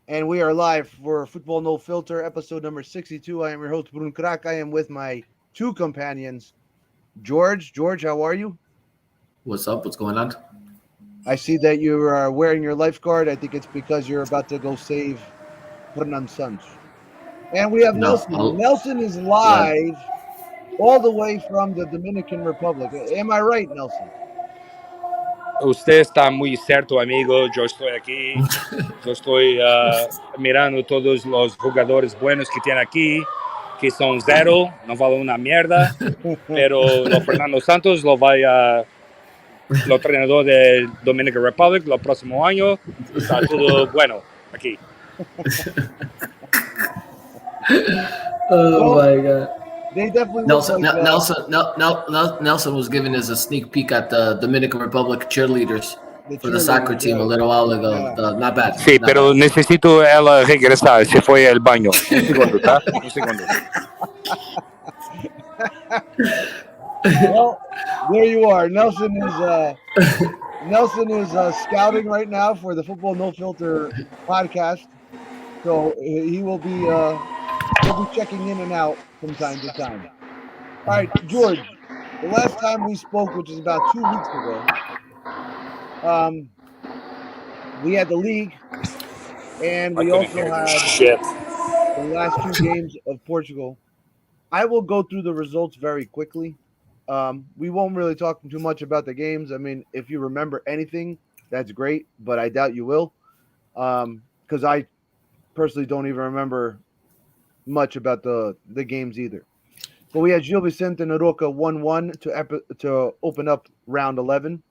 And we are live for Football No Filter, episode number 62. I am your host, Brun Krak. I am with my two companions, George. George, how are you? What's up? What's going on? I see that you are wearing your lifeguard. I think it's because you're about to go save Hernan Sanz. And we have No, Nelson. Nelson is yeah. live all the way from the Dominican Republic. Am I right, Nelson? Usted está muy cierto, amigo. Yo estoy aquí. Yo estoy mirando todos los jugadores buenos que tiene aquí, que son cero, no vale una mierda. Pero lo Fernando Santos lo vaya lo entrenador de Dominican Republic el próximo año. Está todo bueno aquí. Oh Well, my god. they definitely look like Nelson was giving us a sneak peek at the Dominican Republic cheerleaders the for the soccer cheerleaders, team a right? little while ago. Yeah. Not bad. Sí, Not pero bad. necesito ela regresar. Se fue al baño. Un segundo, ¿tá? Un segundo. Well, there you are. Nelson is scouting right now for the Football No Filter podcast. So he'll be checking in and out from time to time. All right, George. The last time we spoke, which is about 2 weeks ago, we had the league, and we also had Shit. the last two games of Portugal. I will go through the results very quickly. We won't really talk too much about the games. I mean, if you remember anything, that's great, but I doubt you will, because I personally don't even remember much about the games either. But we had Gil Vicente and Aroca 1-1 to open up round 11.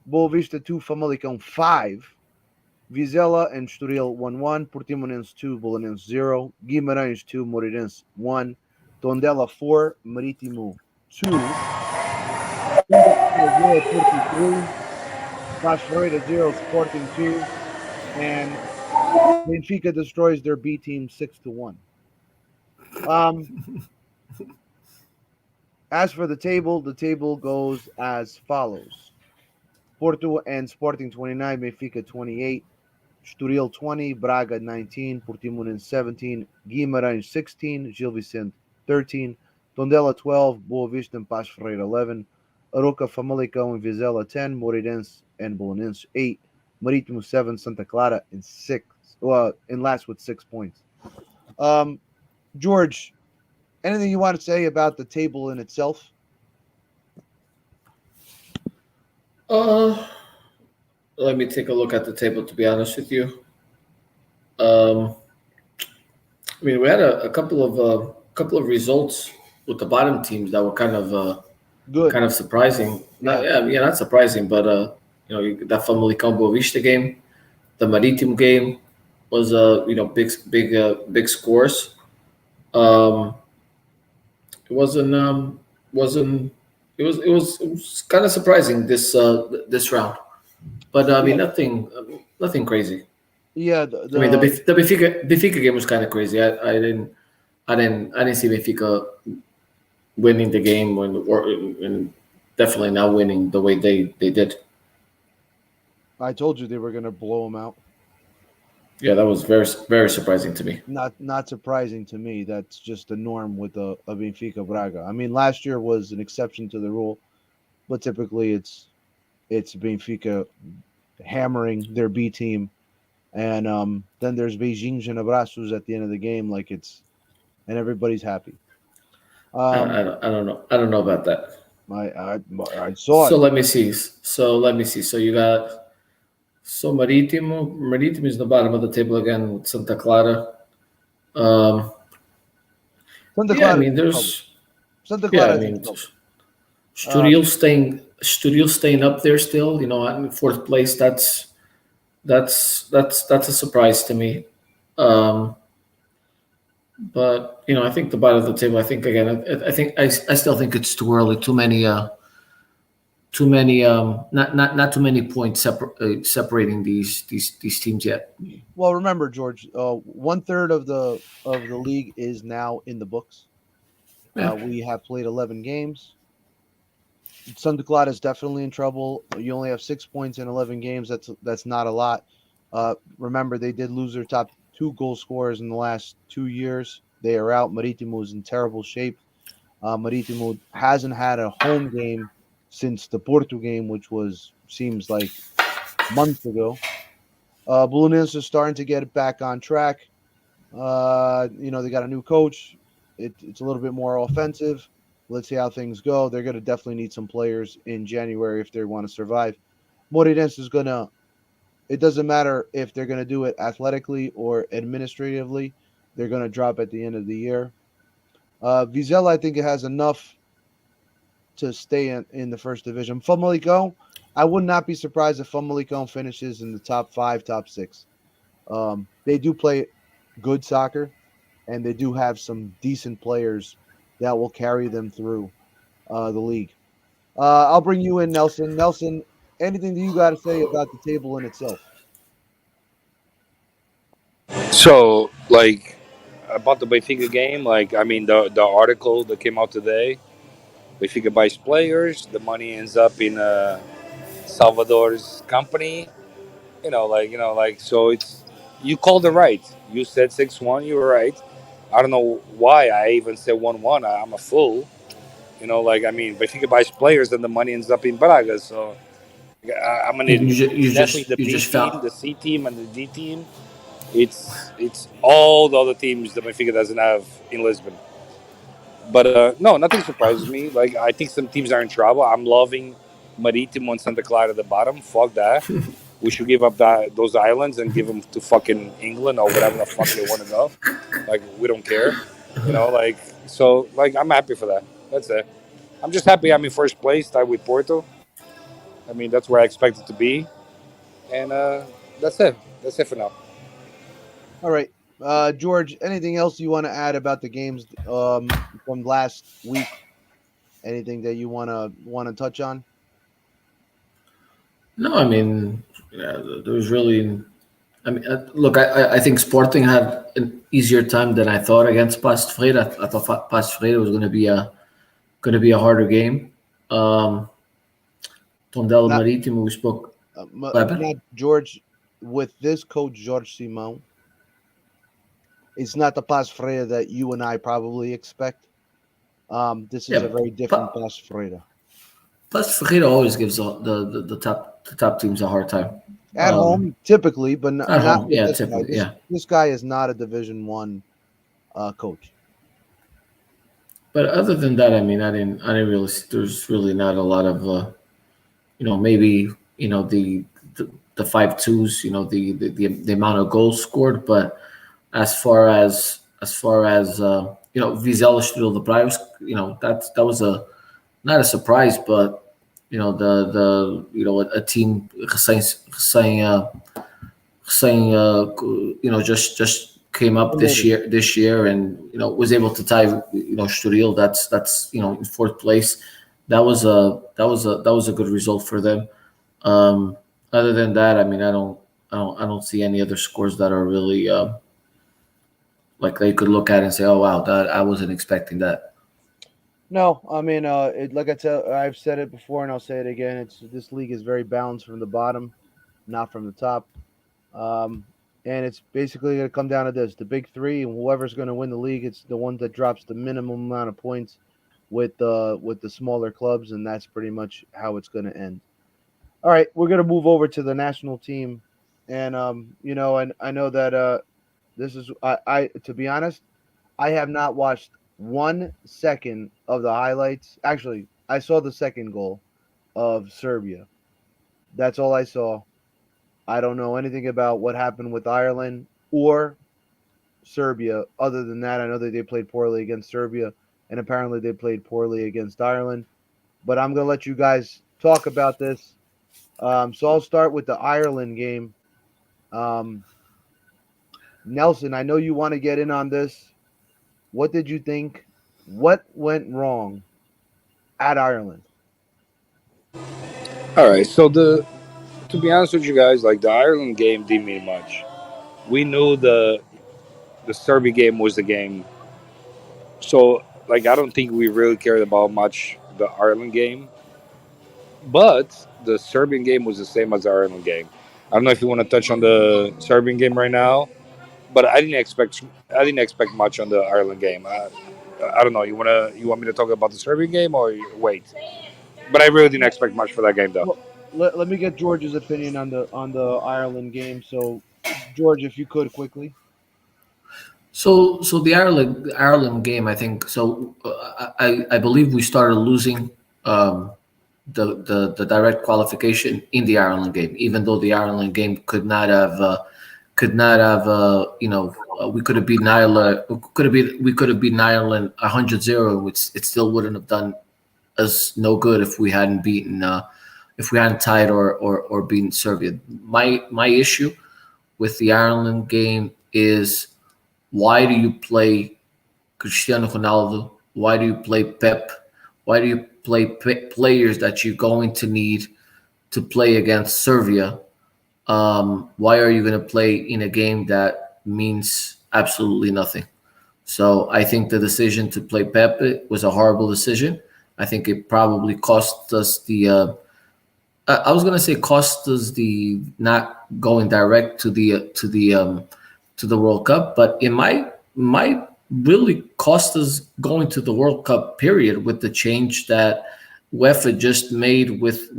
Boa Vista 2, Famalicão 5. Vizela and Estoril 1-1. Portimonense 2, Belenenses 0. Guimarães 2, Moreirense 1. Tondela 4, Marítimo 2. 0, Porto 3. Paz Ferreira 0, Sporting 2. And Benfica destroys their B team 6-1. As for the table goes as follows. Porto and Sporting 29, Benfica 28, Estoril 20, Braga 19, Portimonense 17, Guimarães 16, Gil Vicente 13, Tondela 12, Boa Vista and Paz Ferreira 11, Aroca, Famalicão and Vizela 10, Moreirense and Belenenses 8, Marítimo 7, Santa Clara in 6, in last with 6 points. George, anything you want to say about the table in itself? Uh, Let me take a look at the table. To be honest with you, um, I mean, we had a couple of results with the bottom teams that were Good. kind of surprising. Not, yeah, not surprising, but that Famalicão Boa Vista game, the Maritimo game was big scores. Um, it wasn't it was kind of surprising this round, but I mean Yeah. nothing crazy. Yeah, I mean the Benfica game was kind of crazy. I didn't see Benfica winning the game and definitely not winning the way they did. I told you they were going to blow them out. Yeah, that was very surprising to me. Not surprising to me. That's just the norm with a Benfica Braga. I mean, last year was an exception to the rule, but typically it's Benfica hammering their B team, and then there's Beijing and Abraços at the end of the game, and everybody's happy. Um, I don't know about that. I saw So it. let me see. So you got Maritimo is the bottom of the table again with Santa Clara. Um, Santa yeah, I Clara is mean in trouble. there's Santa yeah, Clara I is in mean trouble. Estoril staying up there still. You know, in fourth place. That's a surprise to me. Um, but I think the bottom of the table. I think again. I still think it's too early. Too many not too many points separating these teams yet. Well, remember, George, 1/3 of the league is now in the books. Yeah. We have played 11 games. Santa Clara is definitely in trouble. You only have 6 points in 11 games. That's not a lot. Remember, they did lose their top two goal scorers in the last 2 years. They are out. Maritimo is in terrible shape. Maritimo hasn't had a home game since the Porto game, which seems like months ago. Blue Nils are starting to get it back on track. They got a new coach. It's a little bit more offensive. Let's see how things go. They're going to definitely need some players in January if they want to survive. Moreirense is going to. It doesn't matter if they're going to do it athletically or administratively. They're going to drop at the end of the year. Vizela, I think it has enough to stay in the first division. Famalicão, I would not be surprised if Famalicão finishes in the top 5, top 6. They do play good soccer, and they do have some decent players that will carry them through the league. I'll bring you in, Nelson. Nelson, anything that you got to say about the table in itself? So, like, about the Benfica game, like, I mean, the article that came out today, Benfica buys players, the money ends up in Salvador's company. So it's, you called it right. You said 6-1, you were right. I don't know why I even said 1-1. I'm a fool. I mean, Benfica buys players, and the money ends up in Braga. So I'm an idiot. Definitely the you B just team, found the C team, and the D team. It's all the other teams that Benfica doesn't have in Lisbon. But no, nothing surprises me. Like, I think some teams are in trouble. I'm loving Marítimo and Santa Clara at the bottom. Fuck that. We should give up those islands and give them to fucking England or whatever the fuck they want to go. Like, we don't care. I'm happy for that. That's it. I'm just happy I'm in first place, tied with Porto. I mean, that's where I expect it to be. And that's it. That's it for now. All right. George, anything else you want to add about the games from last week? Anything that you want to touch on? No, I mean, there was really. I mean, look, I think Sporting had an easier time than I thought against Paços Ferreira. I thought Paços Ferreira was going to be a harder game. Tondela Marítimo, we spoke. George, with this coach Jorge Simão, it's not the Paços Ferreira that you and I probably expect. This is a very different Paços Ferreira. Paços Ferreira always gives the top teams a hard time. At home, typically, but not home. with this typically, guy. This guy is not a Division One coach. But other than that, I mean, I didn't really. There's really not a lot of, maybe the 5-2s, the amount of goals scored. But as far as Vizela Estrela da Praia, that was not a surprise, but a team just came up this year and was able to tie Estoril. That's in fourth place. That was a good result for them. Other than that, I mean, I don't see any other scores that are really like they could look at and say, oh wow, that I wasn't expecting that. No, I mean, like I've said it before, and I'll say it again. This league is very balanced from the bottom, not from the top, and it's basically going to come down to this: the big three, and whoever's going to win the league, it's the one that drops the minimum amount of points with the smaller clubs, and that's pretty much how it's going to end. All right, we're going to move over to the national team, and and I know that this is I to be honest, I have not watched 1 second of the highlights. Actually, I saw the second goal of Serbia. That's all I saw. I don't know anything about what happened with Ireland or Serbia. Other than that, I know that they played poorly against Serbia, and apparently they played poorly against Ireland. But I'm going to let you guys talk about this. So I'll start with the Ireland game. Nelson, I know you want to get in on this. What did you think? What went wrong at Ireland? All right. So to be honest with you guys, like, the Ireland game didn't mean much. We knew the Serbia game was the game. So, like, I don't think we really cared about much the Ireland game. But the Serbian game was the same as the Ireland game. I don't know if you want to touch on the Serbian game right now, but I didn't expect much on the Ireland game. I don't know. You want me to talk about the Serbian game or wait? But I really didn't expect much for that game though. Well, let me get George's opinion on the Ireland game. So, George, if you could quickly. So the Ireland game, I think. So I believe we started losing um, the direct qualification in the Ireland game, even though the Ireland game we could have beaten Ireland. We could have beaten Ireland 100-0, which it still wouldn't have done us no good if we hadn't tied or beaten Serbia. My issue with the Ireland game is, why do you play Cristiano Ronaldo? Why do you play Pep? Why do you play players that you're going to need to play against Serbia? Why are you going to play in a game that means absolutely nothing? So I think the decision to play Pep was a horrible decision. I think it probably cost us the. I was going to say cost us the not going direct to the World Cup, but it might really cost us going to the World Cup period, with the change that UEFA just made with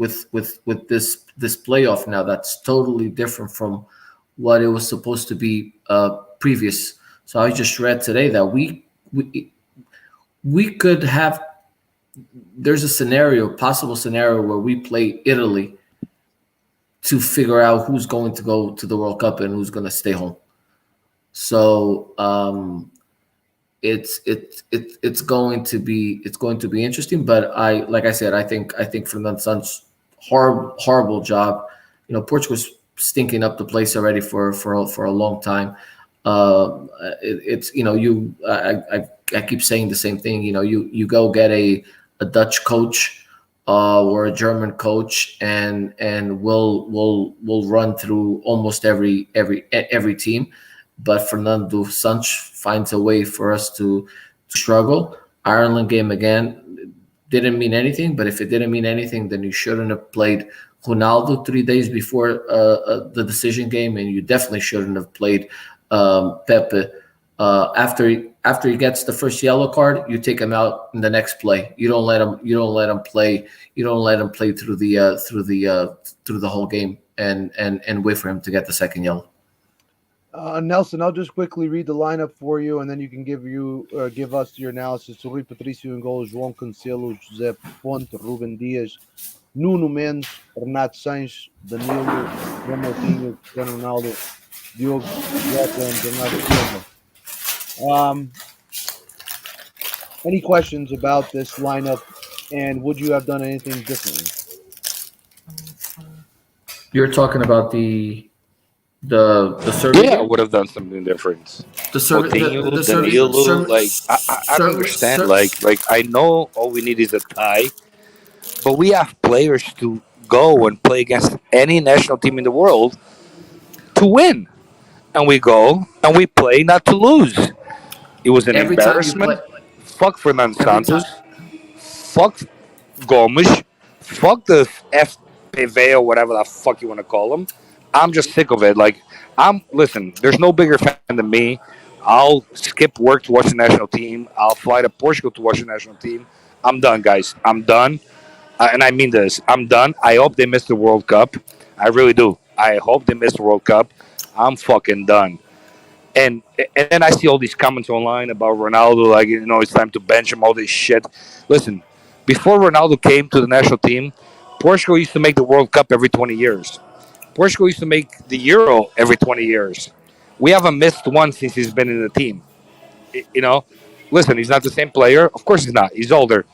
this playoff now. That's totally different from what it was supposed to be previous. So I just read today that we could have. There's a possible scenario where we play Italy to figure out who's going to go to the World Cup and who's going to stay home. So it's going to be interesting. But like I said, I think Fernando Santos horrible job. Portugal's stinking up the place already for a long time. I keep saying the same thing. You go get a Dutch coach or a German coach, and we'll run through almost every team. But Fernando Santos finds a way for us to struggle. Ireland game, again, didn't mean anything. But if it didn't mean anything, then you shouldn't have played Ronaldo 3 days before the decision game, and you definitely shouldn't have played Pepe. After he gets the first yellow card, you take him out in the next play. You don't let him play. You don't let him play through the whole game and wait for him to get the second yellow. Nelson, I'll just quickly read the lineup for you, and then you can give us your analysis. So, Rui Patricio in goal, João Cancelo, José Ponte, Ruben Dias, Nuno Mendes, Renato Sanches, Danilo, Ronaldinho, Cristiano Ronaldo, Diogo Jota, and Bernardo Silva. Any questions about this lineup, and would you have done anything differently? You're talking about the Serbian. Yeah, I would have done something different. The Serbian. I don't understand. Like I know all we need is a tie, but we have players to go and play against any national team in the world to win, and we go and we play not to lose. It was an embarrassment. Fuck Fernando Santos. Fuck Gomes. Fuck the FPV or whatever the fuck you want to call them. I'm just sick of it. Listen, there's no bigger fan than me. I'll skip work to watch the national team. I'll fly to Portugal to watch the national team. I'm done, guys. I'm done. And I mean this. I'm done. I hope they miss the World Cup. I really do. I hope they miss the World Cup. I'm fucking done. And then I see all these comments online about Ronaldo, it's time to bench him, all this shit. Listen, before Ronaldo came to the national team, Portugal used to make the World Cup every 20 years. Portugal used to make the Euro every 20 years. We haven't missed one since he's been in the team. Listen, he's not the same player. Of course he's not. He's older.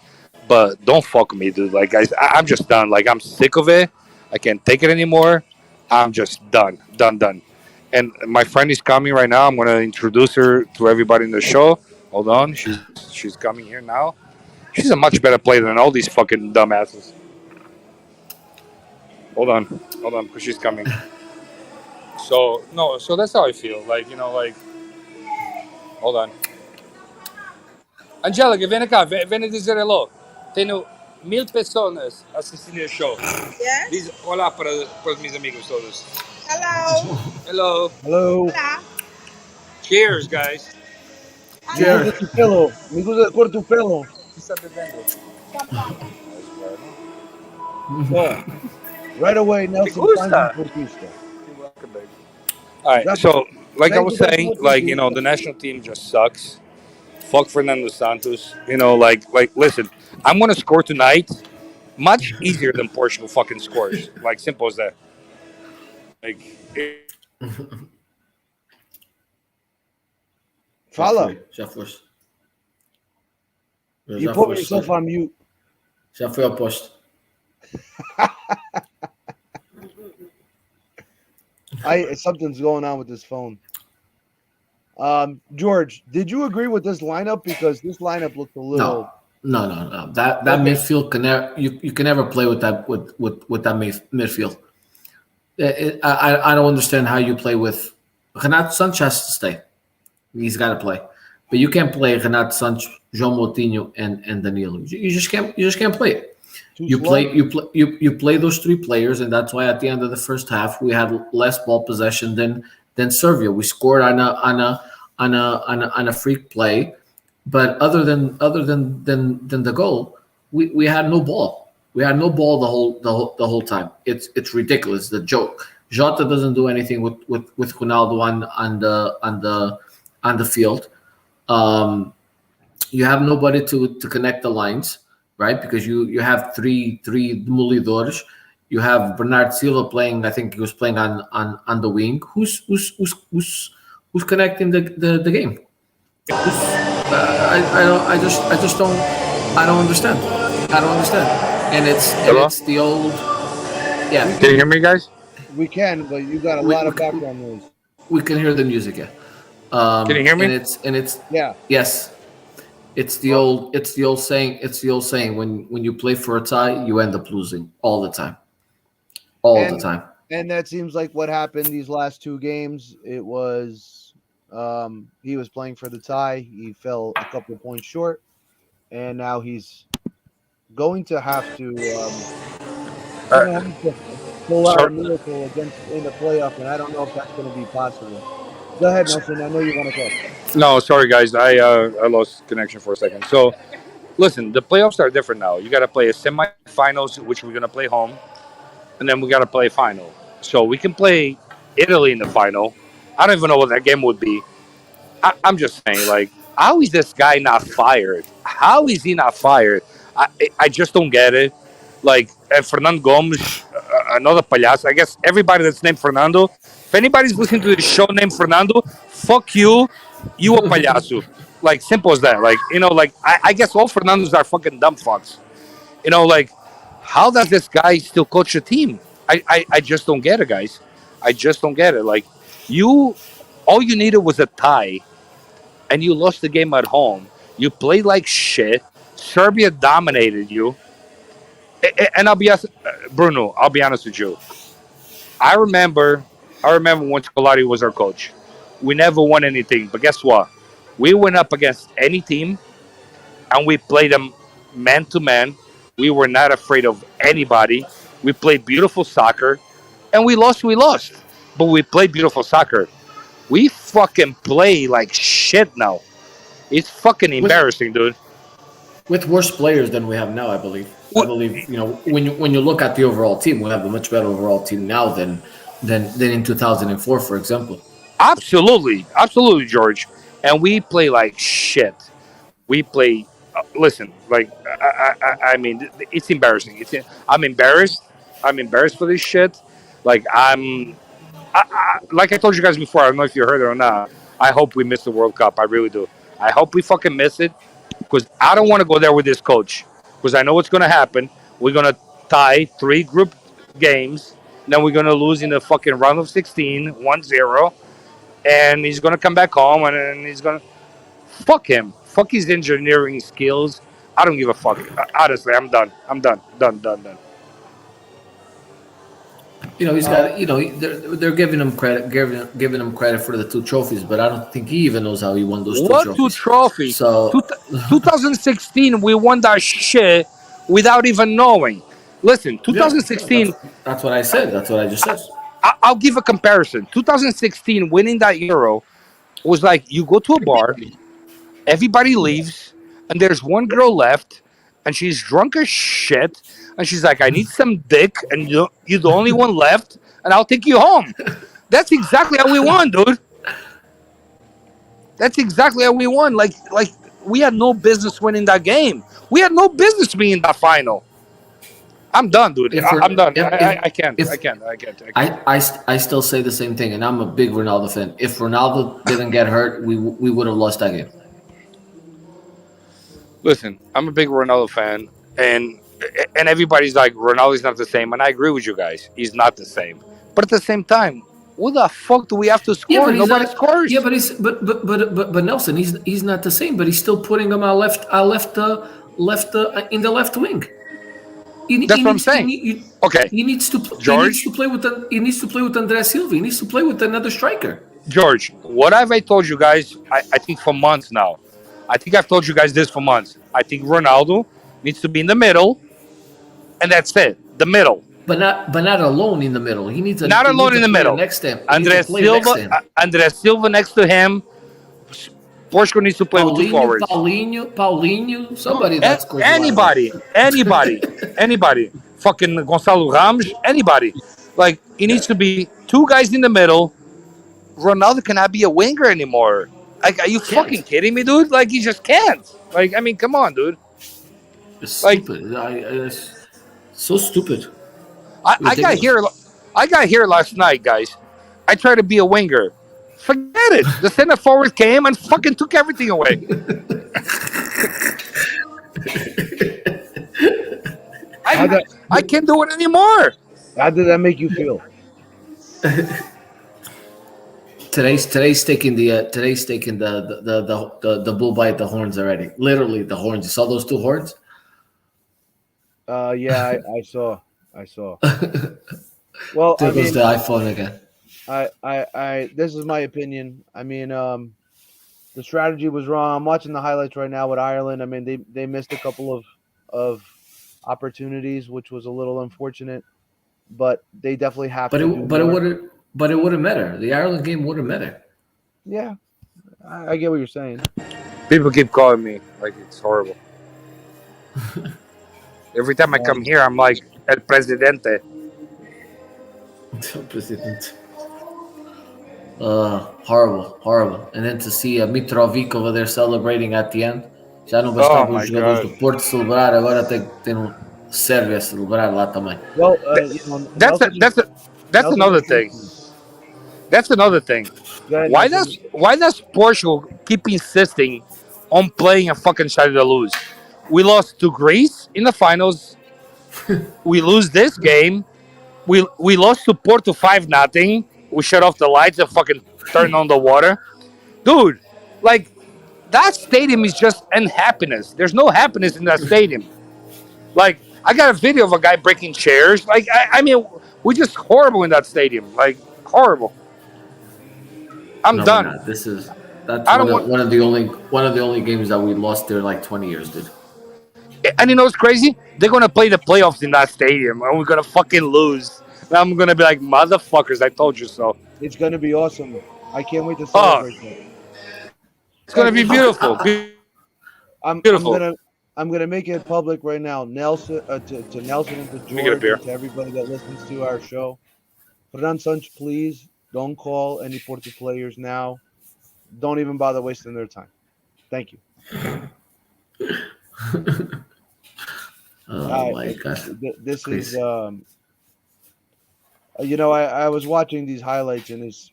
But don't fuck with me, dude. Guys, I'm just done. I'm sick of it. I can't take it anymore. I'm just done. Done. And my friend is coming right now. I'm going to introduce her to everybody in the show. Hold on. She's coming here now. She's a much better player than all these fucking dumbasses. Hold on, because she's coming. So that's how I feel. Hold on. Angélica, vem cá, vem dizer hello. Tenho 1000 pessoas assistindo o show. Yes? Diz olá para os meus amigos todos. Hello. Hello. Hello. Hola. Cheers, guys. Me gusta tu pelo. Me gusta por tu pelo. ¿Qué está bebiendo? Champaña. Oh, right away, Nelson gusta. finds a portista. You're welcome, baby. All right. So, like I was saying, like the national team just sucks. Fuck Fernando Santos. Listen, I'm gonna score tonight. Much easier than Portugal fucking scores. Like simple as that. Like. Fala. Já foste. You put yourself on mute. Já foi ao posto. Something's going on with this phone. George, did you agree with this lineup? Because this lineup looked a little. No. That midfield you can never play with that with that midfield. I don't understand how you play with Renato Sanches has to stay. He's got to play, but you can't play Renato Sanches, João Moutinho, and Danilo. You just can't play it. You play those three players, and that's why at the end of the first half we had less ball possession than Serbia. We scored on a freak play, but other than the goal, we had no ball. We had no ball the whole time. It's ridiculous. The joke. Jota doesn't do anything with Ronaldo on the field. You have nobody to connect the lines, right? Because you have three demolidores. You have Bernard Silva playing. I think he was playing on the wing. Who's connecting the game? I don't understand. And it's the old. Yeah. Can you hear me, guys? We can, but you got a lot of background noise. We can hear the music. Yeah. Can you hear me? And it's yeah. Yes. It's the old saying. It's the old saying. When you play for a tie, you end up losing all the time. The time. And that seems like what happened these last two games. It was he was playing for the tie. He fell a couple of points short, and now he's going to have to pull out a miracle in the playoff, and I don't know if that's going to be possible. Go ahead, Nelson. I know you want to talk. No, sorry, guys. I lost connection for a second. So, listen, the playoffs are different now. You got to play a semifinals, which we're going to play home, and then we got to play final. So we can play Italy in the final. I don't even know what that game would be. I'm just saying, like, how is this guy not fired? How is he not fired? I just don't get it. Like, Fernando Gomes, another palhaço. I guess everybody that's named Fernando, if anybody's listening to the show named Fernando, fuck you. You a palhaço. Like, simple as that. Like, I guess all Fernandos are fucking dumb fucks. Like, how does this guy still coach a team? I just don't get it, guys. I just don't get it. Like, all you needed was a tie, and you lost the game at home. You played like shit. Serbia dominated you. And I'll be honest, Bruno, I'll be honest with you. I remember when Scolari was our coach. We never won anything, but guess what? We went up against any team, and we played them man to man. We were not afraid of anybody. We played beautiful soccer, and we lost. But we played beautiful soccer. We fucking play like shit now. It's fucking embarrassing, dude. With worse players than we have now, I believe. When you look at the overall team, we have a much better overall team now than in 2004, for example. Absolutely, George. And we play like shit. We play. Listen, like I mean, it's embarrassing. I'm embarrassed. I'm embarrassed for this shit. Like like I told you guys before. I don't know if you heard it or not. I hope we miss the World Cup. I really do. I hope we fucking miss it because I don't want to go there with this coach because I know what's going to happen. We're going to tie 3 group games. Then we're going to lose in the fucking round of 16, 1-0. And he's going to come back home and he's going to... Fuck him. Fuck his engineering skills. I don't give a fuck. Honestly, I'm done. Done. He's got. They're giving him credit, giving him credit for the 2 trophies, but I don't think he even knows how he won those 2 trophies. What 2 trophies? So 2016, we won that shit without even knowing. Listen, 2016. That's what I said. That's what I just said. I'll give a comparison. 2016 winning that Euro was like you go to a bar, everybody leaves, and there's one girl left, and she's drunk as shit, and she's like, "I need some dick, and you're the only one left, and I'll take you home." That's exactly how we won, dude. That's exactly how we won. Like we had no business winning that game. We had no business being in that final. I'm done, dude. I'm done. I can't. I still say the same thing, and I'm a big Ronaldo fan. If Ronaldo didn't get hurt, we would have lost that game. Listen, I'm a big Ronaldo fan, and everybody's like Ronaldo's not the same, and I agree with you guys. He's not the same, but at the same time, what the fuck do we have to score? Nobody scores. Yeah, but Nelson, he's not the same, but he's still putting him in the left wing. That's what I'm saying. Okay, he needs to George. He needs to play with André Silva. He needs to play with another striker. George, what have I told you guys? I think for months now. I think I've told you guys this for months. I think Ronaldo needs to be in the middle, and that's it. The middle. But not alone in the middle. He needs not alone in the middle. Next to him. André Silva next to him. Portugal needs to play with two forwards. Paulinho, somebody that's anybody. Fucking Gonçalo Ramos, anybody. Like, it needs to be two guys in the middle. Ronaldo cannot be a winger anymore. Like, are you fucking kidding me, dude? Like, he just can't. Like, I mean, come on, dude. It's stupid. It's so stupid. I got here last night, guys. I tried to be a winger. Forget it. The center forward came and fucking took everything away. I can't do it anymore. How did that make you feel? Today's taking the bull by the horns already. Literally the horns. You saw those two horns? Yeah, I saw. Well, there goes the iPhone again. I this is my opinion. I mean, the strategy was wrong. I'm watching the highlights right now with Ireland. I mean, they missed a couple of opportunities, which was a little unfortunate, but they definitely have to. But it wouldn't matter. The Ireland game wouldn't matter. Yeah, I get what you're saying. People keep calling me like it's horrible. Every time I come here, I'm like El Presidente. El Presidente. Horrible. And then to see Mitrovic over there celebrating at the end. Já não bastava os jogadores do Porto celebrar, agora tem um Sérvia a celebrar lá também. Well, that's another thing. That's another thing. Why does Portugal keep insisting on playing a fucking side to lose? We lost to Greece in the finals. We lose this game. We lost to Porto 5-0. We shut off the lights and fucking turned on the water. Dude, like, that stadium is just unhappiness. There's no happiness in that stadium. Like, I got a video of a guy breaking chairs. Like, I mean, we're just horrible in that stadium. Like, horrible. I'm done. That's one of the only games that we lost there like 20 years, dude. And you know what's crazy? They're gonna play the playoffs in that stadium, and we're gonna fucking lose. And I'm gonna be like, motherfuckers, I told you so. It's gonna be awesome. I can't wait to celebrate that. It's gonna be beautiful. Beautiful. I'm gonna make it public right now, Nelson, to Nelson and to George, and to everybody that listens to our show. Fran Sanch, please don't call any Porto players now. Don't even bother wasting their time. Thank you. Oh my God! This Please. Is, I was watching these highlights, and it's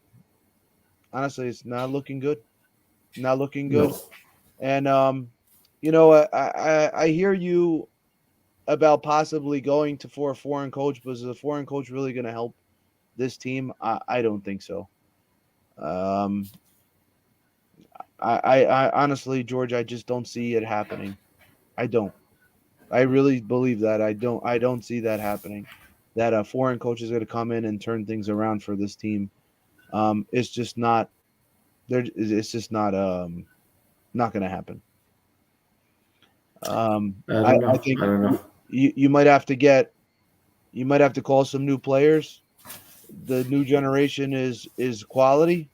not looking good. Not looking good. No. And I hear you about possibly going for a foreign coach, but is a foreign coach really going to help this team? I don't think so. I honestly, George, I just don't see it happening. I don't. I really believe that. I don't see that happening. That a foreign coach is going to come in and turn things around for this team. It's just not. It's just not. Not going to happen. I think you might have to call some new players, the new generation is quality?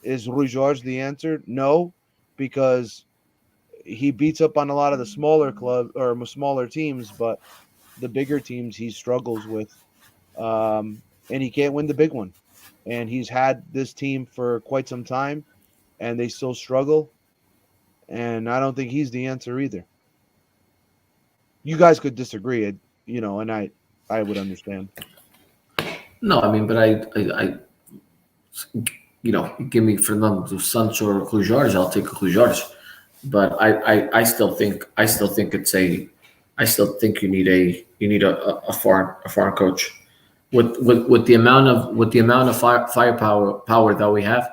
Is Rui Jorge the answer? No, because he beats up on a lot of the smaller club or smaller teams, but the bigger teams he struggles with, and he can't win the big one. And he's had this team for quite some time, and they still struggle. And I don't think he's the answer either. You guys could disagree, and I would understand. No, I mean, but give me Fernando Santos or Rui Jorge, I'll take Rui Jorge. But I still think you need a foreign coach with the amount of firepower that we have.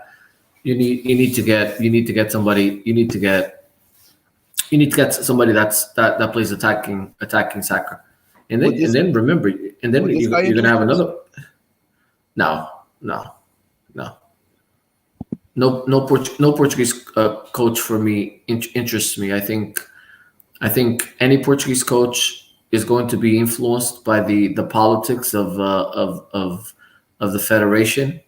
You need to get somebody that plays attacking soccer, and then remember, and then you're gonna have another. No Portuguese coach for me interests me. I think any Portuguese coach is going to be influenced by the politics of the federation.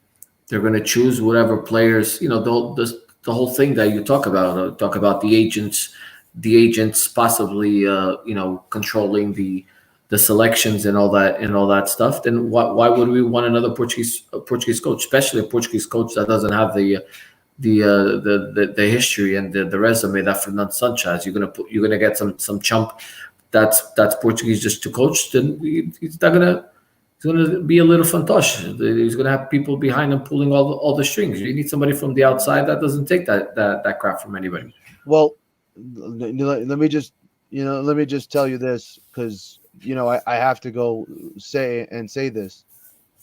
They're going to choose whatever players, the whole thing that you talk about the agents possibly controlling the selections and all that stuff. Then why would we want another Portuguese coach, especially a Portuguese coach that doesn't have the history and the resume that Fernando Sanchez? You're gonna get some chump that's Portuguese just to coach. Then he's gonna be a little fantoche. He's gonna have people behind him pulling all the strings. You need somebody from the outside that doesn't take that crap from anybody. Well, let me just tell you this, because I have to go say this.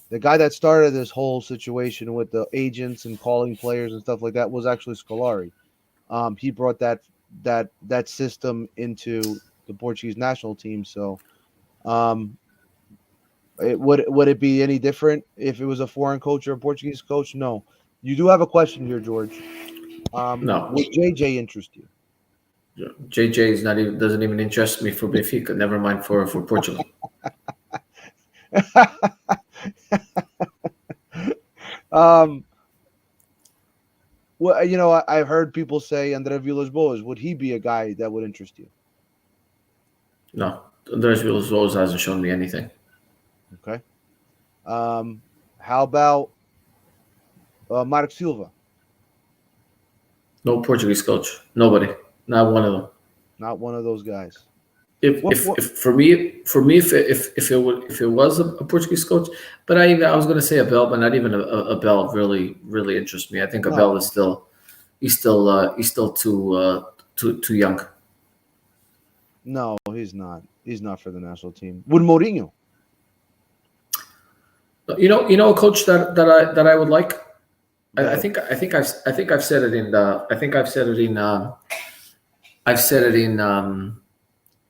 The guy that started this whole situation with the agents and calling players and stuff like that was actually Scolari. He brought that system into the Portuguese national team. So, would it be any different if it was a foreign coach or a Portuguese coach? No. You do have a question here, George. No. Would JJ interest you? JJ doesn't even interest me for Benfica. Never mind for Portugal. Well, I've heard people say André Villas-Boas. Would he be a guy that would interest you? No, André Villas-Boas hasn't shown me anything. Okay. How about Mark Silva? No Portuguese coach. Nobody. Not one of them. Not one of those guys. If it was a Portuguese coach, but I was going to say Abel, but not even Abel really interests me. I think Abel is still too young. No, he's not. He's not for the national team. Would Mourinho? A coach that I would like. I think I've said it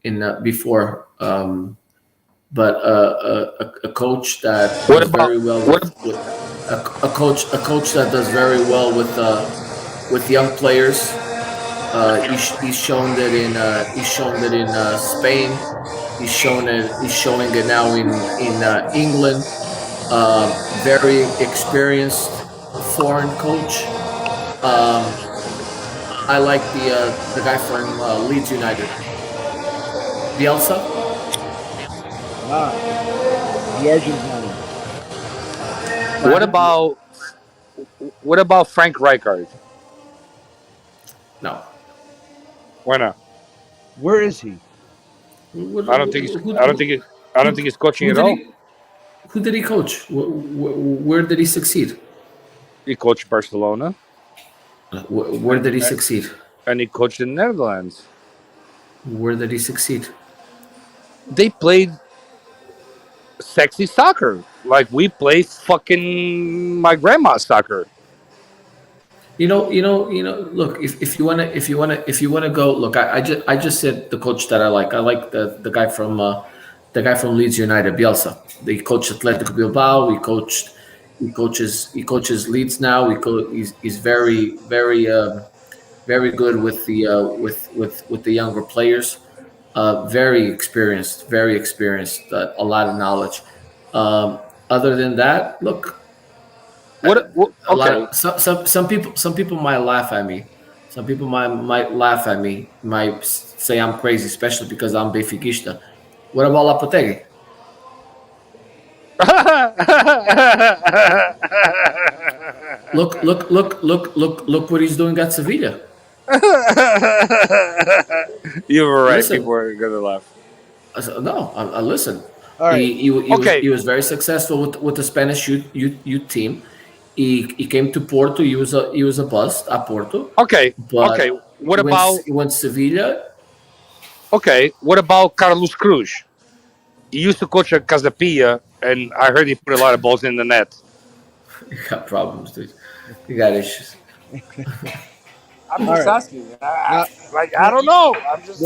in before, but a coach that does very well with a coach that does very well with young players. He's shown that in Spain. He's showing it now in England. Very experienced foreign coach. I like the guy from Leeds United. Bielsa? The Argentine. What about Frank Rijkaard? No. Why not? Where is he? I don't think he's coaching at all. Who did he coach? Where did he succeed? He coached Barcelona. Where did he succeed? And he coached in the Netherlands. Where did he succeed? They played sexy soccer, like we play fucking my grandma's soccer. Look, if you wanna go, look, I just said the coach that I like. I like the guy from Leeds United, Bielsa. He coached Athletic Bilbao. He coaches Leeds now. He's very good with the younger players. Very experienced. A lot of knowledge. Other than that, look, A lot Okay. of some people might laugh at me. Some people might laugh at me. Might say I'm crazy, especially because I'm Benfiquista. What about Lopetegui? Look what he's doing at Sevilla. You were right. Listen, People are gonna laugh. no, listen. All right. Okay. He was very successful with the Spanish youth team. He came to Porto. He was a bust at Porto. Okay. But Okay. What about he went to Sevilla? What about Carlos Cruz? He used to coach at Casapia, and I heard he put a lot of balls in the net. You got problems, dude. You got issues. I'm All just right. asking. I don't know. I'm just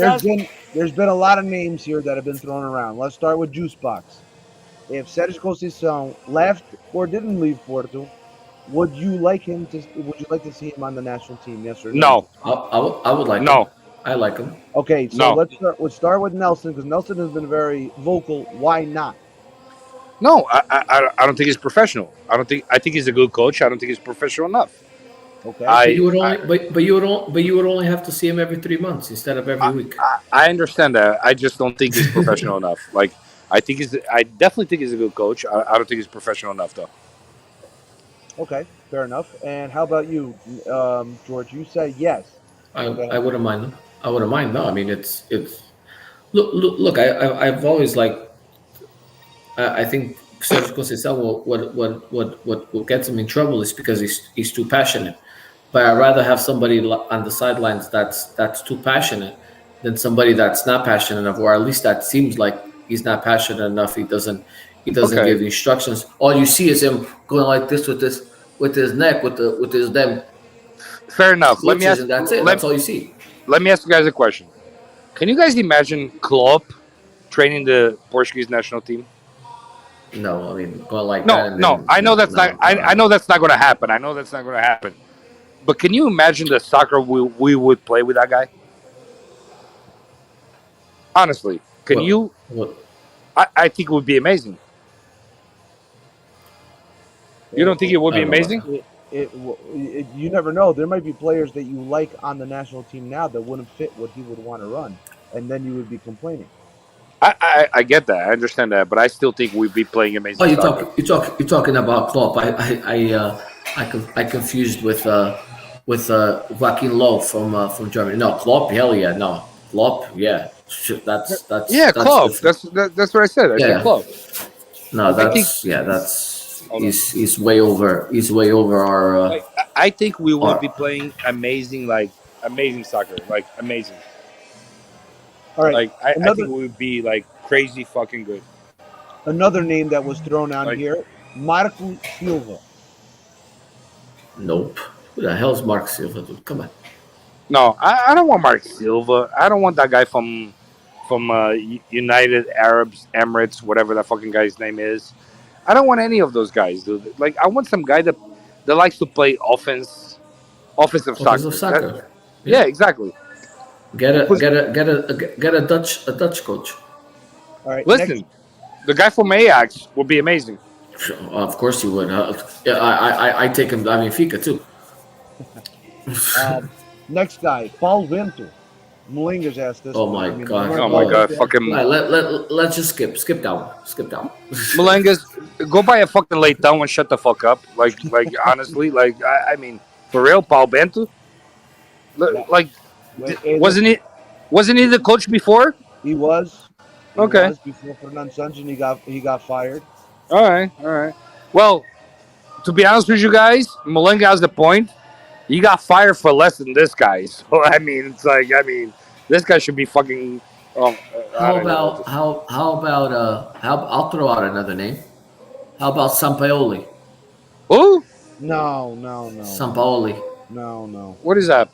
There's been a lot of names here that have been thrown around. Let's start with Juice Box. If Sergio Conceição left or didn't leave Porto, would you like to see him on the national team? Yes or no? No. I would like No. him. I like him. Okay, so No. let's start with Nelson, because Nelson has been very vocal. Why not? No, I don't think he's professional. I think he's a good coach. I don't think he's professional enough. Okay. But you would only have to see him every 3 months instead of every week. I understand that. I just don't think he's professional enough. Like, I definitely think he's a good coach. I don't think he's professional enough, though. Okay, fair enough. And how about you, George? You say yes. I wouldn't mind them. I wouldn't mind. No, I mean it's look. I've always liked. I think Sergio Conceição what gets him in trouble is because he's too passionate. But I'd rather have somebody on the sidelines that's too passionate than somebody that's not passionate enough, or at least that seems like he's not passionate enough. He doesn't Okay. give instructions. All you see is him going like this with his neck with his damn Fair enough. Let me glitches, ask. and that's it. That's all you see. Let me ask you guys a question. Can you guys imagine Klopp training the Portuguese national team? No, I mean going like that. No, and no. then- I know that's no, not. I know that's not going to happen. I know that's not going to happen. But can you imagine the soccer we would play with that guy? Honestly, can Well- you? Well, I think it would be amazing. You don't think it would be I don't know amazing? You never know. There might be players that you like on the national team now that wouldn't fit what he would want to run, and then you would be complaining. I get that. I understand that, but I still think we'd be playing amazing. Oh, soccer. you're talking about Klopp. I confused with Joachim Löw from Germany. No, Klopp. Hell yeah, no Klopp. Yeah, that's Yeah, Klopp. different. That's what I said. I Yeah. said Klopp. No, I think- that's Hold on. he's way over. He's way over our. Like, I think we would Or- be playing amazing soccer, like amazing. All right. Like I Another- think we would be like crazy fucking good. Another name that was thrown out Like- here, Marco Silva. Nope. Who the hell's Mark Silva? Dude? Come on. No, I don't want Mark Silva. I don't want that guy from United Arabs Emirates, whatever that fucking guy's name is. I don't want any of those guys, dude. Like I want some guy that likes to play offensive Offensive soccer. soccer. Yeah, exactly. Get a Dutch coach. All right. Listen, the guy from Ajax would be amazing. Of course you would. Yeah, I take him. I mean, Fika too. Next guy, Paul Winter. Mulingas asked this. Oh one. my God. Oh my god, fucking All right, let's just skip down. Skip down. Malengas, go buy a fucking Leitão and shut the fuck up. Like honestly, like I mean, for real, Paul Bento. Like, wasn't he the coach before? He was. He Okay. was before Fernando Santos, and he got fired. All right. Well, to be honest with you guys, Malenga has the point. He got fired for less than this guy. So I mean, it's like this guy should be fucking. I How don't know. about I'll throw out another name. How about Sampaoli? Who? No. Sampaoli. No. What is that?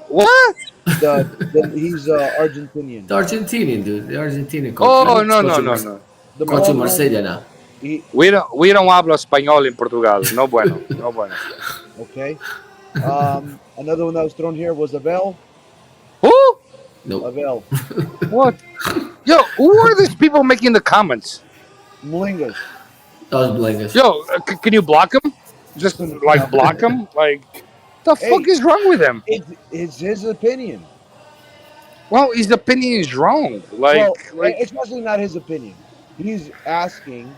What? He's Argentinian. The Argentinian dude. The Argentinian coach. Oh He's no. The Coach in Malmo- Marsella now. he- We don't habla español in Portugal. No bueno. okay. Another one that was thrown here was Abel. Who? Nope. Abel. What? Yo, who are these people making the comments? Mulingas. That was Blangus. Yo, can you block him? Just like block him? Like, the Hey. fuck is wrong with him? It's his opinion. Well, his opinion is wrong. Well, Like it's actually not his opinion. He's asking.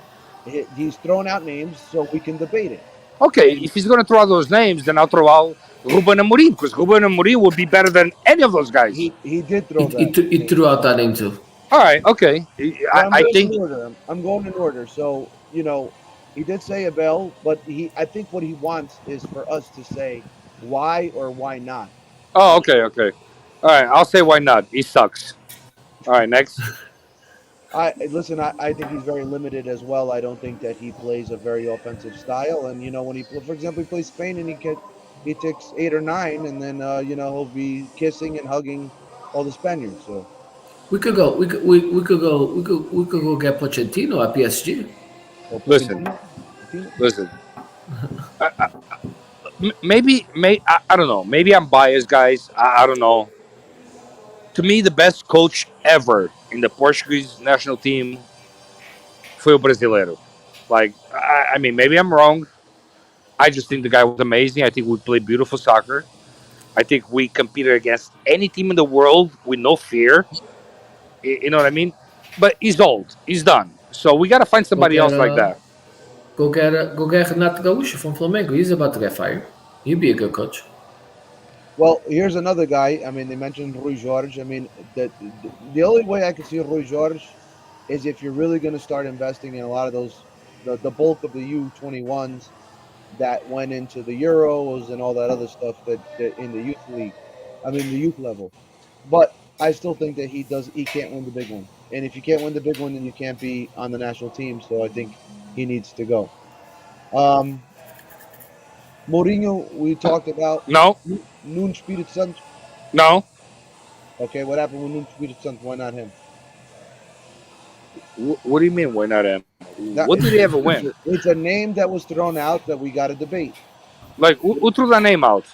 He's throwing out names so we can debate it. okay, And if he's gonna throw out those names, then I'll throw out Ruben Amorim because Ruben Amorim would be better than any of those guys. he did throw He that. threw out that name too. All right, okay. But I'm I going think in order. I'm going in order. So he did say Abel, but I think what he wants is for us to say why or why not. Oh, okay. All right, I'll say why not. He sucks. All right, next. I listen. I think he's very limited as well. I don't think that he plays a very offensive style. And when for example, he plays Spain and he takes 8 or 9, and then he'll be kissing and hugging all the Spaniards. So We could go. We could go get Pochettino at PSG. Listen. Maybe I don't know. Maybe I'm biased, guys. I don't know. To me, the best coach ever in the Portuguese national team foi o brasileiro. Like, I mean, maybe I'm wrong. I just think the guy was amazing. I think we played beautiful soccer. I think we competed against any team in the world with no fear. You know what I mean? But he's old. He's done. So we got to find somebody else like that. Go get Renato Gaúcho from Flamengo. He's about to get fired. He'd be a good coach. Well, here's another guy. I mean, they mentioned Rui Jorge. I mean, the only way I can see Rui Jorge is if you're really going to start investing in a lot of those, the bulk of the U21s that went into the Euros and all that other stuff that in the youth league. I mean, the youth level. But I still think that he can't win the big one. And if you can't win the big one, then you can't be on the national team. So I think he needs to go. Mourinho, we talked about. No, Nuno Espírito Santo. no. Okay, what happened with Nuno Espírito Santo? Why not him? What do you mean? Why not him? What did he ever win? It's a name that was thrown out that we got to debate. Like, who threw that name out?